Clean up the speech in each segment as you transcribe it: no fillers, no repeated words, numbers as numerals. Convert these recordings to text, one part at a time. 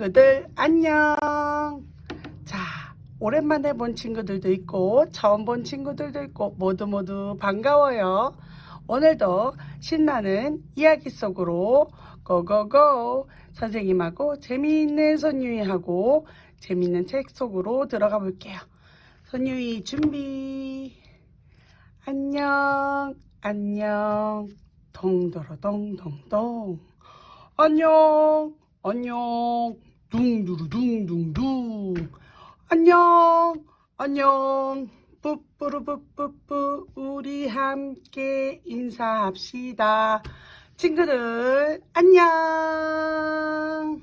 친구들 안녕. 자, 오랜만에 본 친구들도 있고 처음 본 친구들도 있고 모두 반가워요. 오늘도 신나는 이야기 속으로 고고고. 선생님하고 재미있는 손유이하고 재미있는 책 속으로 들어가 볼게요. 손유이 준비. 안녕 안녕 동도로동동동. 안녕 안녕 둥두루둥둥둥. 안녕 안녕 뿌뿌루뿌뿌뿌. 우리 함께 인사합시다. 친구들 안녕.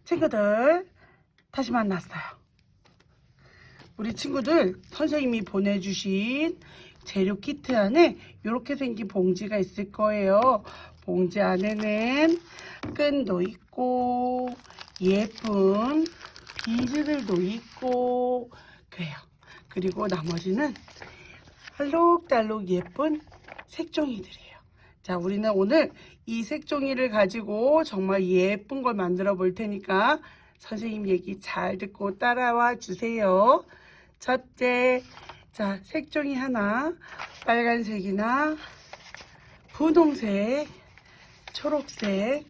친구들 다시 만났어요. 우리 친구들 선생님이 보내주신 재료 키트 안에 이렇게 생긴 봉지가 있을 거예요. 봉지 안에는 끈도 있고 예쁜 비즈들도 있고 그래요. 그리고 나머지는 알록달록 예쁜 색종이들이에요. 자, 우리는 오늘 이 색종이를 가지고 정말 예쁜 걸 만들어 볼 테니까 선생님 얘기 잘 듣고 따라와 주세요. 첫째, 자, 색종이 하나, 빨간색이나 분홍색, 초록색,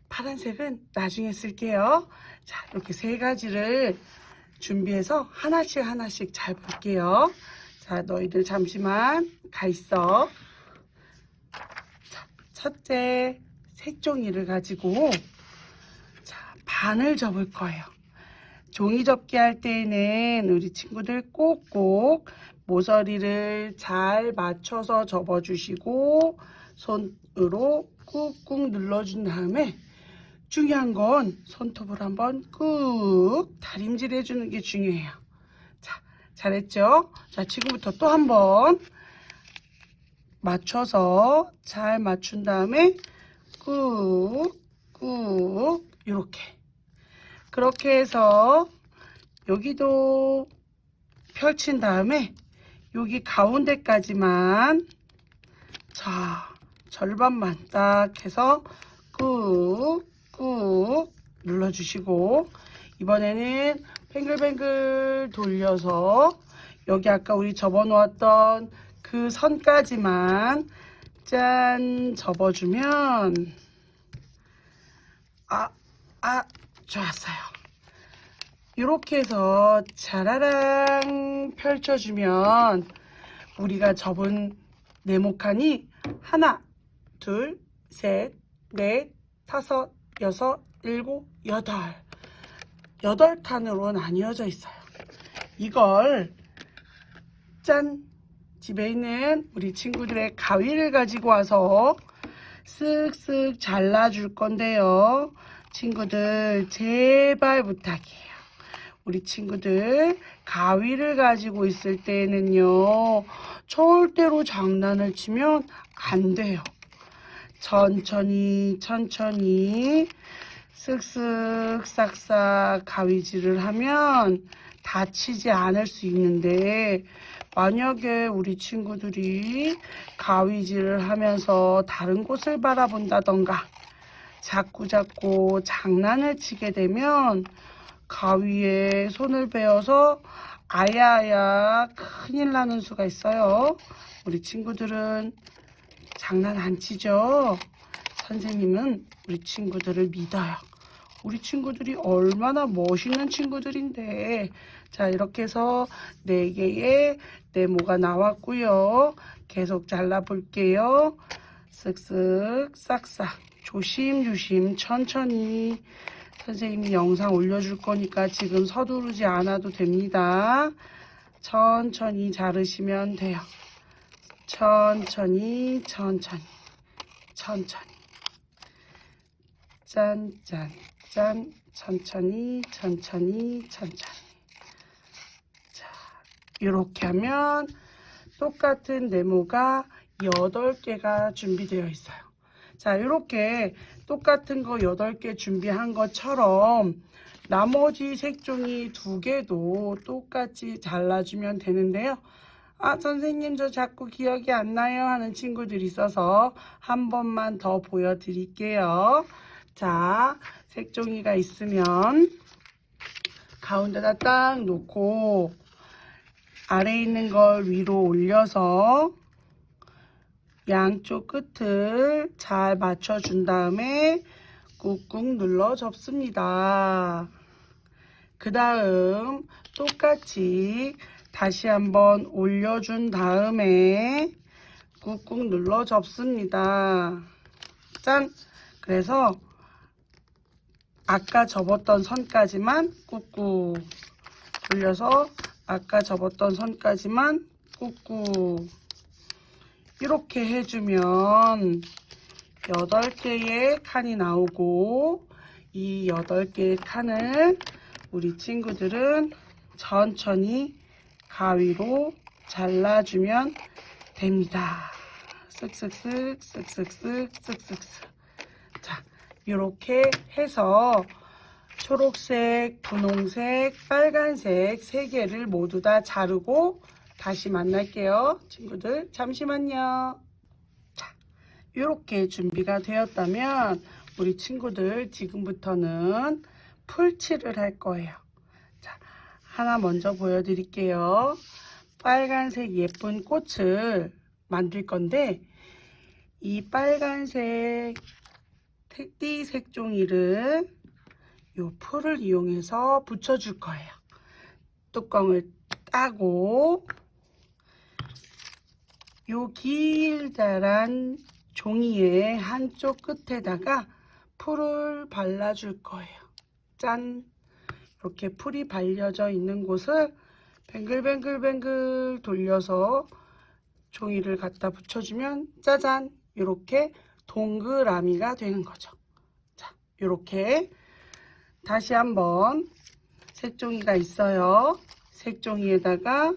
파란색은 나중에 쓸게요. 자, 이렇게 세 가지를 준비해서 하나씩 잘 볼게요. 자, 너희들 잠시만 가 있어. 자, 첫째, 색종이를 가지고 자, 반을 접을 거예요. 종이 접기 할 때에는 우리 친구들 꼭꼭 모서리를 잘 맞춰서 접어주시고 손으로 꾹꾹 눌러준 다음에 중요한 건 손톱을 한번 꾹 다림질 해주는 게 중요해요. 자, 잘했죠? 자, 지금부터 또 한번 맞춰서 잘 맞춘 다음에 꾹꾹 이렇게 그렇게 해서 여기도 펼친 다음에 여기 가운데까지만 자 절반만 딱 해서 꾹꾹 눌러주시고 이번에는 뱅글뱅글 돌려서 여기 아까 우리 접어 놓았던 그 선까지만 짠 접어주면 좋았어요. 이렇게 해서 자라랑 펼쳐주면 우리가 접은 네모칸이 하나, 둘, 셋, 넷, 다섯, 여섯, 일곱, 여덟 칸으로 나뉘어져 있어요. 이걸 짠! 집에 있는 우리 친구들의 가위를 가지고 와서 쓱쓱 잘라줄 건데요. 친구들 제발 부탁이에요. 우리 친구들 가위를 가지고 있을 때는요 절대로 장난을 치면 안 돼요. 천천히 쓱쓱 싹싹 가위질을 하면 다치지 않을 수 있는데 만약에 우리 친구들이 가위질을 하면서 다른 곳을 바라본다던가 자꾸 장난을 치게 되면 가위에 손을 베어서 아야아야 큰일 나는 수가 있어요. 우리 친구들은 장난 안 치죠? 선생님은 우리 친구들을 믿어요. 우리 친구들이 얼마나 멋있는 친구들인데. 자, 이렇게 해서 4개의 네모가 나왔고요. 계속 잘라 볼게요. 쓱쓱 싹싹 조심조심 천천히. 선생님이 영상 올려줄 거니까 지금 서두르지 않아도 됩니다. 천천히 자르시면 돼요. 천천히 짠 천천히 자, 이렇게 하면 똑같은 네모가 8개가 준비되어 있어요. 자, 이렇게 똑같은 거 8개 준비한 것처럼 나머지 색종이 2개도 똑같이 잘라주면 되는데요. 아, 선생님 저 자꾸 기억이 안 나요 하는 친구들이 있어서 한 번만 더 보여드릴게요. 자, 색종이가 있으면 가운데다 딱 놓고 아래에 있는 걸 위로 올려서 양쪽 끝을 잘 맞춰준 다음에 꾹꾹 눌러 접습니다. 그 다음 똑같이 다시 한번 올려준 다음에 꾹꾹 눌러 접습니다. 짠! 그래서 아까 접었던 선까지만 꾹꾹 돌려서 아까 접었던 선까지만 꾹꾹 이렇게 해주면 8개의 칸이 나오고 이 8개의 칸을 우리 친구들은 천천히 가위로 잘라주면 됩니다. 쓱쓱쓱 쓱쓱쓱 쓱쓱쓱. 자, 이렇게 해서 초록색, 분홍색, 빨간색 3개를 모두 다 자르고 다시 만날게요. 친구들 잠시만요. 자, 이렇게 준비가 되었다면 우리 친구들 지금부터는 풀칠을 할 거예요. 자, 하나 먼저 보여드릴게요. 빨간색 예쁜 꽃을 만들 건데 이 빨간색 띠 색종이를 요 풀을 이용해서 붙여줄 거예요. 뚜껑을 따고 요 길다란 종이의 한쪽 끝에다가 풀을 발라줄 거예요. 짠! 이렇게 풀이 발려져 있는 곳을 뱅글뱅글뱅글 돌려서 종이를 갖다 붙여주면 짜잔! 이렇게 동그라미가 되는 거죠. 자, 이렇게 다시 한번 색종이가 있어요. 색종이에다가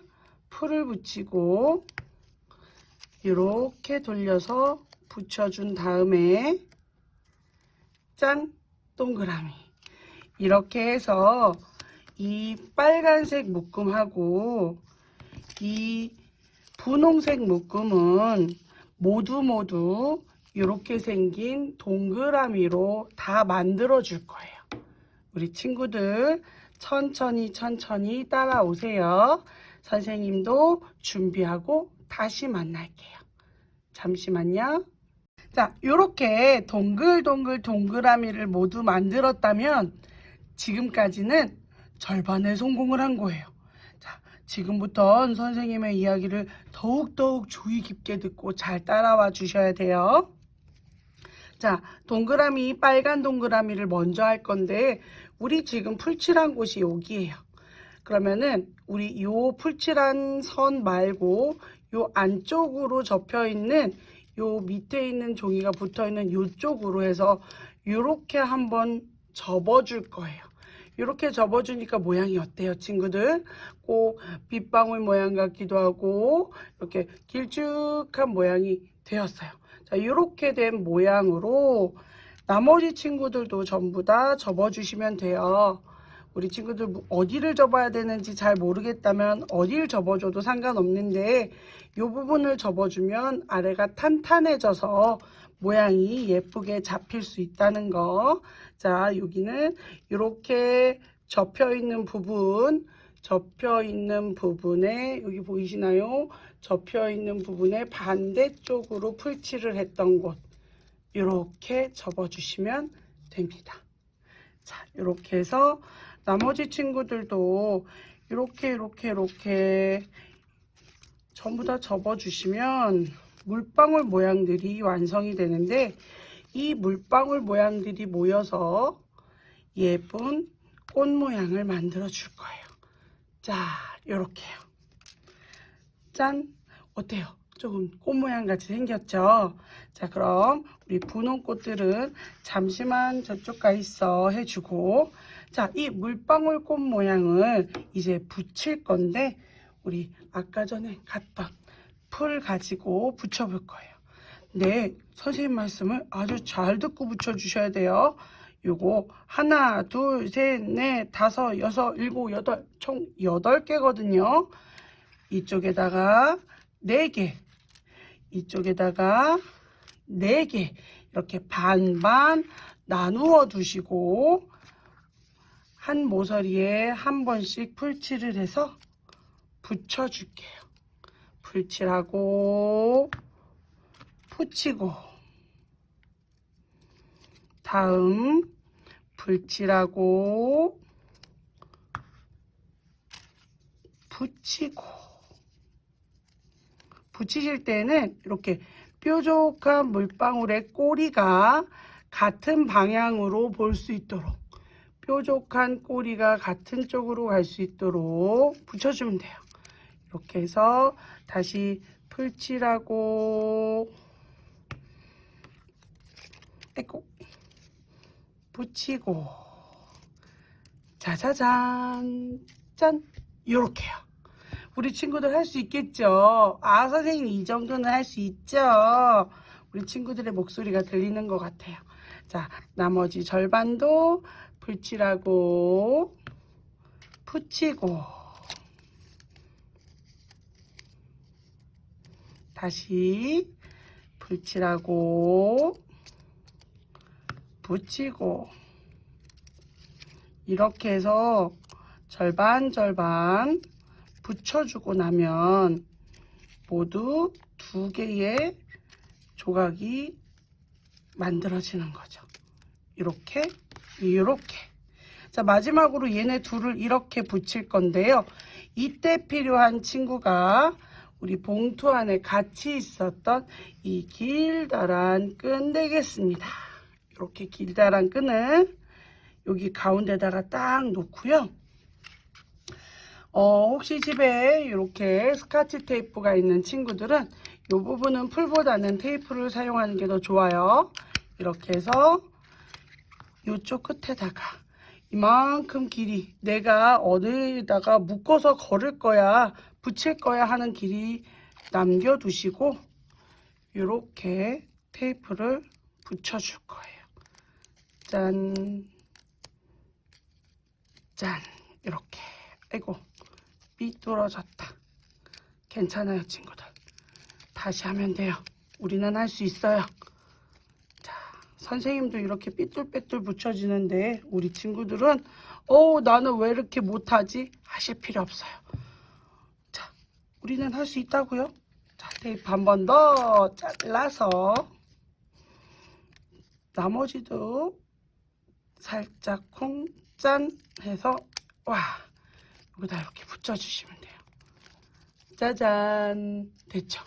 풀을 붙이고 이렇게 돌려서 붙여준 다음에 짠! 동그라미. 이렇게 해서 이 빨간색 묶음하고 이 분홍색 묶음은 모두 이렇게 생긴 동그라미로 다 만들어 줄 거예요. 우리 친구들 천천히 따라오세요. 선생님도 준비하고 다시 만날게요. 잠시만요. 자, 이렇게 동글동글 동그라미를 모두 만들었다면 지금까지는 절반의 성공을 한 거예요. 자, 지금부터 선생님의 이야기를 더욱더욱 주의 깊게 듣고 잘 따라와 주셔야 돼요. 자, 동그라미, 빨간 동그라미를 먼저 할 건데 우리 지금 풀칠한 곳이 여기예요. 그러면은 우리 요 풀칠한 선 말고 요 안쪽으로 접혀 있는 요 밑에 있는 종이가 붙어 있는 요쪽으로 해서 요렇게 한번 접어줄 거예요. 이렇게 접어주니까 모양이 어때요, 친구들? 꼭 빗방울 모양 같기도 하고 이렇게 길쭉한 모양이 되었어요. 자, 이렇게 된 모양으로 나머지 친구들도 전부 다 접어주시면 돼요. 우리 친구들 어디를 접어야 되는지 잘 모르겠다면 어디를 접어줘도 상관없는데 이 부분을 접어주면 아래가 탄탄해져서 모양이 예쁘게 잡힐 수 있다는 거. 자, 여기는 이렇게 접혀있는 부분에 여기 보이시나요? 접혀있는 부분에 반대쪽으로 풀칠을 했던 곳 이렇게 접어주시면 됩니다. 자, 이렇게 해서 나머지 친구들도 이렇게 전부 다 접어주시면 물방울 모양들이 완성이 되는데 이 물방울 모양들이 모여서 예쁜 꽃 모양을 만들어 줄 거예요. 자, 이렇게요. 짠! 어때요? 조금 꽃 모양 같이 생겼죠? 자, 그럼 우리 분홍 꽃들은 잠시만 저쪽 가 있어 해주고, 자, 이 물방울 꽃 모양을 이제 붙일 건데 우리 아까 전에 갔던 풀 가지고 붙여볼 거예요. 네, 선생님 말씀을 아주 잘 듣고 붙여주셔야 돼요. 요거 하나, 둘, 셋, 넷, 다섯, 여섯, 일곱, 여덟, 총 8개거든요. 이쪽에다가 4개, 이쪽에다가 4개 이렇게 반반 나누어 두시고 한 모서리에 한 번씩 풀칠을 해서 붙여줄게요. 풀칠하고 붙이고 다음 풀칠하고 붙이고 붙이실 때는 이렇게 뾰족한 물방울의 꼬리가 같은 방향으로 볼 수 있도록 뾰족한 꼬리가 같은 쪽으로 갈 수 있도록 붙여주면 돼요. 이렇게 해서 다시 풀칠하고 붙이고 짜자잔 짠 요렇게요. 우리 친구들 할 수 있겠죠? 아, 선생님 이 정도는 할 수 있죠? 우리 친구들의 목소리가 들리는 것 같아요. 자, 나머지 절반도 풀칠하고 붙이고 다시 풀칠하고 붙이고 이렇게 해서 절반 붙여주고 나면 모두 2개의 조각이 만들어지는 거죠. 이렇게. 자, 마지막으로 얘네 둘을 이렇게 붙일 건데요. 이때 필요한 친구가 우리 봉투 안에 같이 있었던 이 길다란 끈 되겠습니다. 이렇게 길다란 끈을 여기 가운데다가 딱 놓고요. 혹시 집에 이렇게 스카치 테이프가 있는 친구들은 이 부분은 풀보다는 테이프를 사용하는 게 더 좋아요. 이렇게 해서 이쪽 끝에다가 이만큼 길이 내가 어디다가 묶어서 걸을 거야, 붙일 거야 하는 길이 남겨두시고 이렇게 테이프를 붙여줄 거예요. 짠, 짠, 이렇게. 아이고, 삐뚤어졌다. 괜찮아요, 친구들. 다시 하면 돼요. 우리는 할 수 있어요. 자, 선생님도 이렇게 삐뚤빼뚤 붙여지는데 우리 친구들은 나는 왜 이렇게 못하지? 하실 필요 없어요. 자, 우리는 할 수 있다고요. 자, 테이프 한 번 더 잘라서 나머지도 살짝 콩짠 해서 여기다 이렇게 붙여주시면 돼요. 짜잔, 됐죠?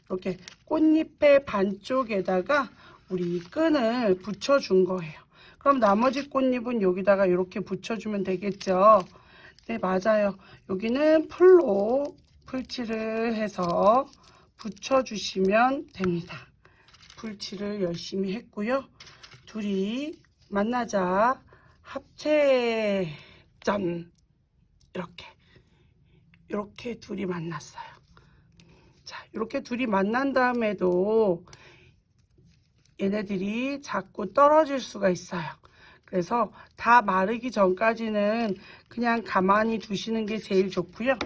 이렇게 꽃잎의 반쪽에다가 우리 끈을 붙여준 거예요. 그럼 나머지 꽃잎은 여기다가 이렇게 붙여주면 되겠죠? 네, 맞아요. 여기는 풀로 풀칠을 해서 붙여주시면 됩니다. 풀칠을 열심히 했고요. 둘이 만나자 합체 짠, 이렇게 둘이 만났어요. 자, 이렇게 둘이 만난 다음에도 얘네들이 자꾸 떨어질 수가 있어요. 그래서 다 마르기 전까지는 그냥 가만히 두시는 게 제일 좋고요.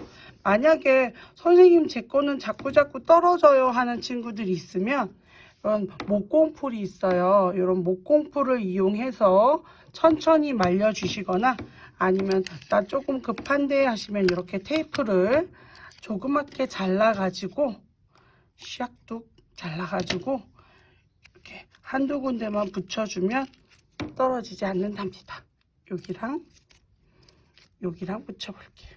만약에 선생님 제 거는 자꾸 떨어져요 하는 친구들이 있으면 이런 목공풀이 있어요. 이런 목공풀을 이용해서 천천히 말려주시거나 아니면 나 조금 급한데 하시면 이렇게 테이프를 조그맣게 잘라가지고 샥둑 잘라가지고 이렇게 한두 군데만 붙여주면 떨어지지 않는답니다. 여기랑 붙여볼게요.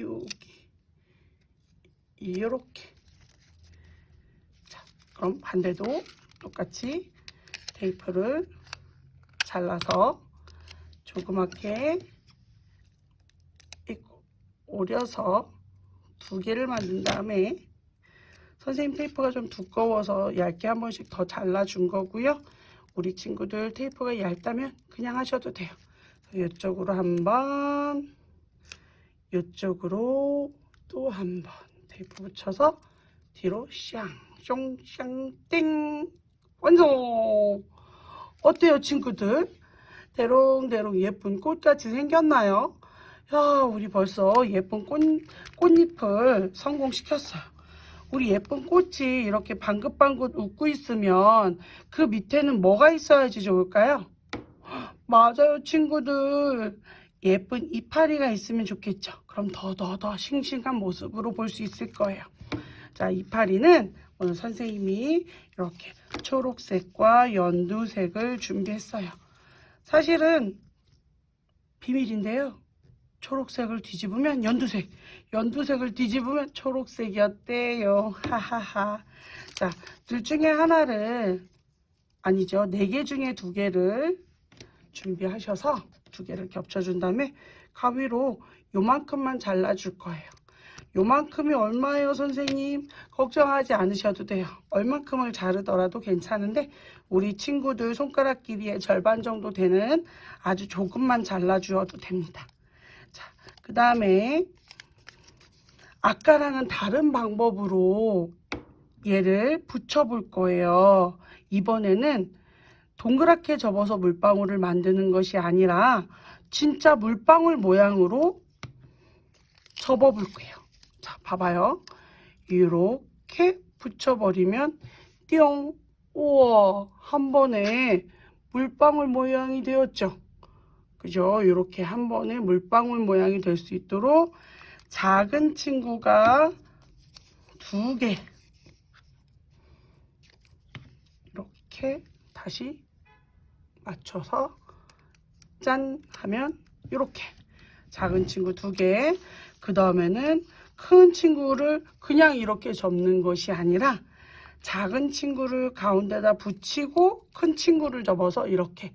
여기 이렇게. 자, 그럼 반대도 똑같이 테이프를 잘라서 조그맣게 오려서 2개를 만든 다음에 선생님 테이프가 좀 두꺼워서 얇게 한 번씩 더 잘라준 거고요. 우리 친구들 테이프가 얇다면 그냥 하셔도 돼요. 이쪽으로 한 번, 이쪽으로 또 한 번 테이프 붙여서 뒤로 샹 숑샹땡 완성! 어때요 친구들? 대롱대롱 예쁜 꽃같이 생겼나요? 야, 우리 벌써 예쁜 꽃잎을 성공시켰어요. 우리 예쁜 꽃이 이렇게 방긋방긋 웃고 있으면 그 밑에는 뭐가 있어야지 좋을까요? 맞아요 친구들, 예쁜 이파리가 있으면 좋겠죠. 그럼 더 싱싱한 모습으로 볼 수 있을 거예요. 자, 이파리는 오늘 선생님이 이렇게 초록색과 연두색을 준비했어요. 사실은 비밀인데요, 초록색을 뒤집으면 연두색, 연두색을 뒤집으면 초록색이었대요. 하하하. 자, 둘 중에 하나를, 아니죠, 4개 중에 2개를 준비하셔서 2개를 겹쳐준 다음에 가위로 요만큼만 잘라줄 거예요. 요만큼이 얼마예요 선생님? 걱정하지 않으셔도 돼요. 얼만큼을 자르더라도 괜찮은데 우리 친구들 손가락 길이의 절반 정도 되는 아주 조금만 잘라주어도 됩니다. 자, 그 다음에 아까랑은 다른 방법으로 얘를 붙여볼 거예요. 이번에는 동그랗게 접어서 물방울을 만드는 것이 아니라 진짜 물방울 모양으로 접어볼 거예요. 자, 봐봐요. 이렇게 붙여버리면 띠용! 우와! 한 번에 물방울 모양이 되었죠. 그죠? 이렇게 한 번에 물방울 모양이 될 수 있도록 작은 친구가 2개 이렇게 다시 맞춰서 짠 하면 이렇게 작은 친구 2개, 그 다음에는 큰 친구를 그냥 이렇게 접는 것이 아니라 작은 친구를 가운데다 붙이고 큰 친구를 접어서 이렇게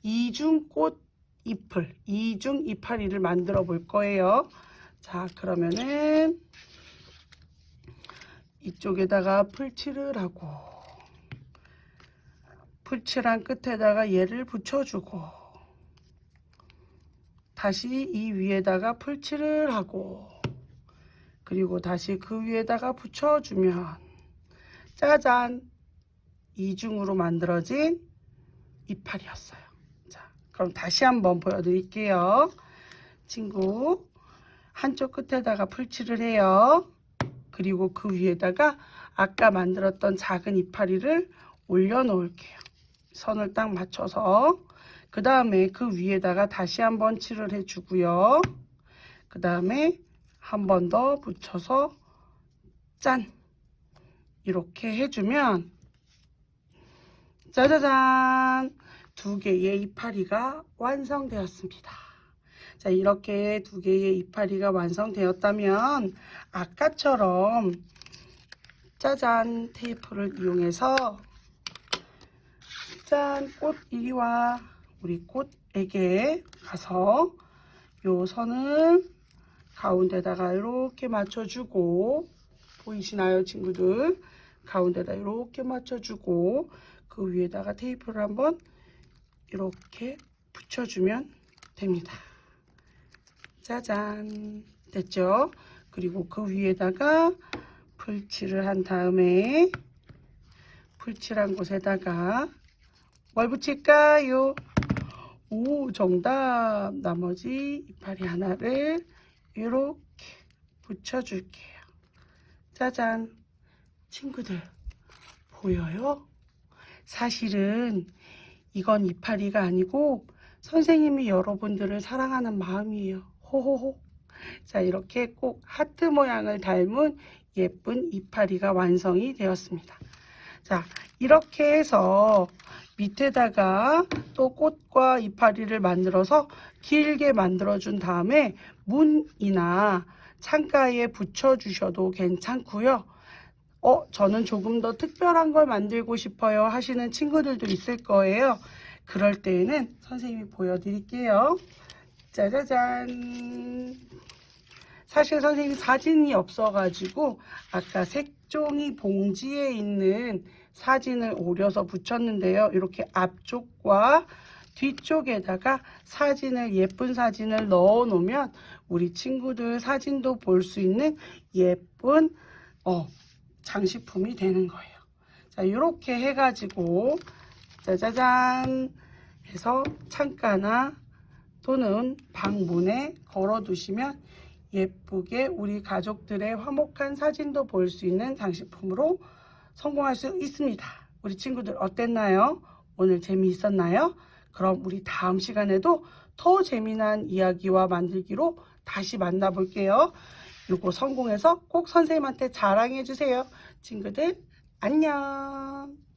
이중 꽃잎을, 이중 이파리를 만들어 볼 거예요. 자, 그러면은 이쪽에다가 풀칠을 하고 풀칠한 끝에다가 얘를 붙여주고 다시 이 위에다가 풀칠을 하고 그리고 다시 그 위에다가 붙여주면 짜잔! 이중으로 만들어진 이파리였어요. 자, 그럼 다시 한번 보여드릴게요. 친구 한쪽 끝에다가 풀칠을 해요. 그리고 그 위에다가 아까 만들었던 작은 이파리를 올려 놓을게요. 선을 딱 맞춰서. 그 다음에 그 위에다가 다시 한번 칠을 해주고요. 그 다음에 한 번 더 붙여서 짠! 이렇게 해주면 짜자잔! 2개의 이파리가 완성되었습니다. 자, 이렇게 2개의 이파리가 완성되었다면 아까처럼 짜잔! 테이프를 이용해서 짠! 꽃 이리 와! 우리 꽃에게 가서 요 선을 가운데다가 이렇게 맞춰주고, 보이시나요 친구들? 가운데다 이렇게 맞춰주고 그 위에다가 테이프를 한번 이렇게 붙여주면 됩니다. 짜잔! 됐죠? 그리고 그 위에다가 풀칠을 한 다음에 풀칠한 곳에다가 뭘 붙일까요? 오, 정답! 나머지 이파리 하나를 이렇게 붙여줄게요. 짜잔! 친구들, 보여요? 사실은 이건 이파리가 아니고 선생님이 여러분들을 사랑하는 마음이에요. 호호호. 자, 이렇게 꼭 하트 모양을 닮은 예쁜 이파리가 완성이 되었습니다. 자, 이렇게 해서 밑에다가 또 꽃과 이파리를 만들어서 길게 만들어 준 다음에 문이나 창가에 붙여 주셔도 괜찮고요. 저는 조금 더 특별한 걸 만들고 싶어요 하시는 친구들도 있을 거예요. 그럴 때에는 선생님이 보여드릴게요. 짜자잔! 사실 선생님이 사진이 없어가지고 아까 색종이 봉지에 있는 사진을 오려서 붙였는데요. 이렇게 앞쪽과 뒤쪽에다가 사진을, 예쁜 사진을 넣어 놓으면 우리 친구들 사진도 볼 수 있는 예쁜 장식품이 되는 거예요. 자, 이렇게 해가지고 짜자잔 해서 창가나 또는 방문에 걸어 두시면 예쁘게 우리 가족들의 화목한 사진도 볼 수 있는 장식품으로 성공할 수 있습니다. 우리 친구들 어땠나요? 오늘 재미있었나요? 그럼 우리 다음 시간에도 더 재미난 이야기와 만들기로 다시 만나볼게요. 이거 성공해서 꼭 선생님한테 자랑해 주세요. 친구들 안녕.